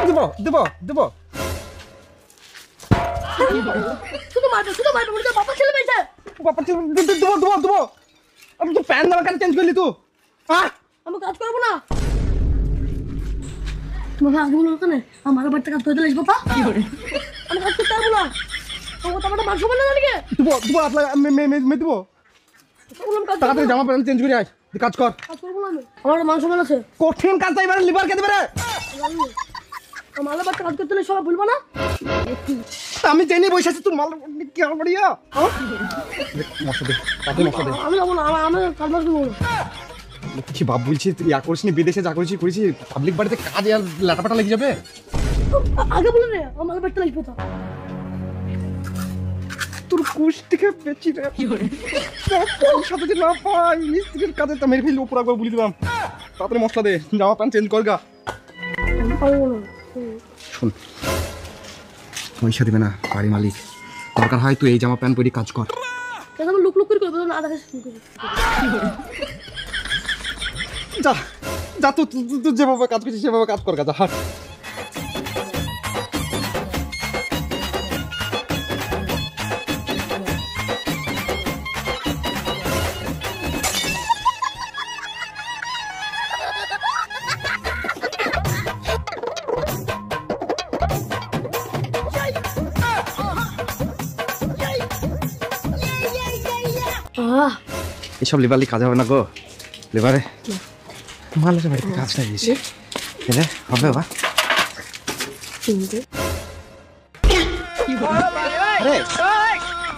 দেবো দেবো দেবো শুধু মারবে বলে বাবা ছেলে পেয়েছে বাবা দেবো দেবো দেবো আমি তো প্যান্ট নামা কেন চেঞ্জ করলি তুই আমি কাজ করবো না বাবা আগে বলো কেন আমার বাড়িতে কাজ করতে লাগবে বাবা কি করে আমি কাজ করতে পারবো না তোমার মাংস বানা নাকি দেবো দেবো আপনার মে দেবো তাড়াতাড়ি জামা প্যান্ট চেঞ্জ করে আয় কাজ কর কাজ করবো না আমি আমার মাংস বানাচ্ছে কঠিন কাজ তাই মানে লিভার খেতে পারে আমার বাড়িতে কাজ করতে সবাই ভুলবো না আমি জেনে বসে আছি তোর মাল কি আর বড়িয়া মশা দে তাতে মশা দে আমি যাবো না আমি কাজ করবো না কি বাপ বলছি তুই ইয়া করিস নি বিদেশে যা করেছি পাবলিক বাড়িতে কাজ আর লাটাপাটা লেগে যাবে আগে বলে রে আমার বাড়িতে লাগবে তো তোর কুষ্টিকে পেছি রে কি করে সাথে যে না পাই মিস্ত্রির কাজে তা মেরে ফেললি উপর একবার বলি দিলাম তাড়াতাড়ি মশলা দে জামা প্যান্ট চেঞ্জ কর গা শোন পয়সা দিবে না বাড়ি মালিক দরকার হয় তুই এই জামা প্যান্ট পরে কাজ কর আমি লুক করে করবো না আধা যা যা তুই যেভাবে কাজ করছিস সেভাবে কাজ কর গা হাট এসব লেবারলি কাজ হবে না গো লেবারে মালের বাড়িতে কাজটা গিয়েছে এলে হবে বা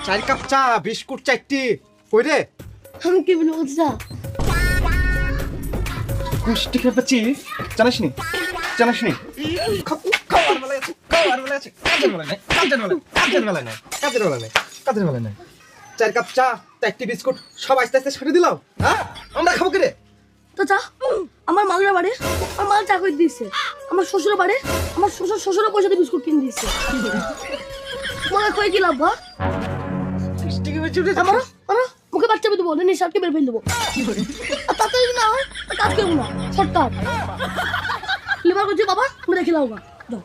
চার কাপ চা বিস্কুট চারটি কই রে আমি কি বলবো চা কুষ্টি খেপেছি জানিস নি খাওয়ার বেলা আছে কাজের বেলা নাই কাজের বেলা নাই চার কাপ চা চারটি বিস্কুট সব আস্তে আস্তে সারিয়ে দিলাম হ্যাঁ আমরা খাবো কে রে তো চা আমার মালুরা বাড়ি আমার মাল চা করে দিয়েছে আমার শ্বশুরের বাড়ি আমার শ্বশুরের পয়সা দিয়ে বিস্কুট কিনে দিয়েছে মনে কই কি লাভ বা আমার মুখে বাচ্চা বেঁধে দেবো নিঃশ্বাসকে বের ফেলে দেবো তাতে যদি না হয় কাজ করবো না শর্টকাট লিভার করছি বাবা আমি রেখে লাও যাও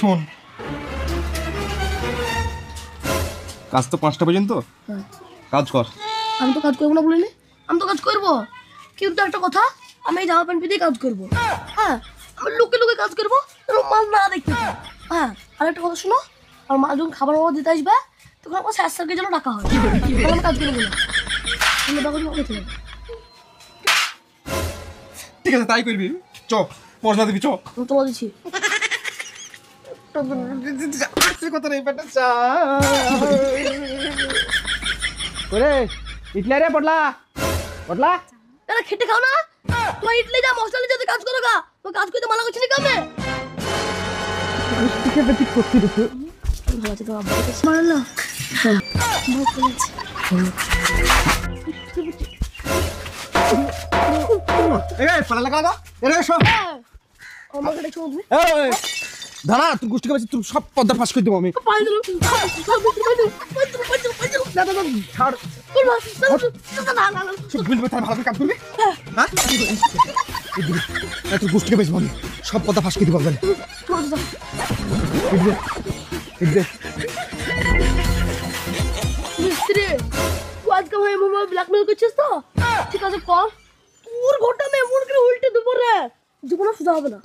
শোন কাজ তো 5টা পর্যন্ত কাজ কর আমি তো কাজ করবো না বলিনি আমি তো কাজ করবো কিন্তু একটা কথা আমি এই জামা প্যান্ট পেতেই কাজ করবো হ্যাঁ আমি লুকে কাজ করবো এবং মাল না দেখতে হ্যাঁ আর একটা কথা শোনো আর মাল যখন খাবার বাবা দিতে আসবে তখন আমার স্যারকে যেন ডাকা হয় আমি কাজ করবো না ঠিক আছে তাই করবি চ পয়সা দিবি চ আমি তো বলছি কথা নেই পেটে চা ওরে ইটলা রে পটলা তারা খেটে খাও না তোমার ইডলি যা মশলা যাতে কাজ করো গা তো কাজ করতে মালা করছিস কামে ঠিক আছে ঠিক করছি দেখো ভালো আছে তো আব্বা মারলা হ্যাঁ ভালো করেছি এই পালা লাগা এরে এসো আমার কাছে ছোট এই দাঁড়া তুই গুষ্টি খাবি তুই সব পদ্মা ফাঁস করে দেবো আমি ছাড় বুঝবে তাই ভালো কাজ করবি হ্যাঁ তুই গুষ্টি খাবি আমি সব পদ্মা ফাঁস করে দেবো মিস্ত্রি তুই আজকে ভাই মোবাইল ব্ল্যাকমেল করছিস তো ঠিক আছে কর তোর ঘরটা মেয়ে মুরগির উল্টে দেবো রে জীবনে সোজা হবে না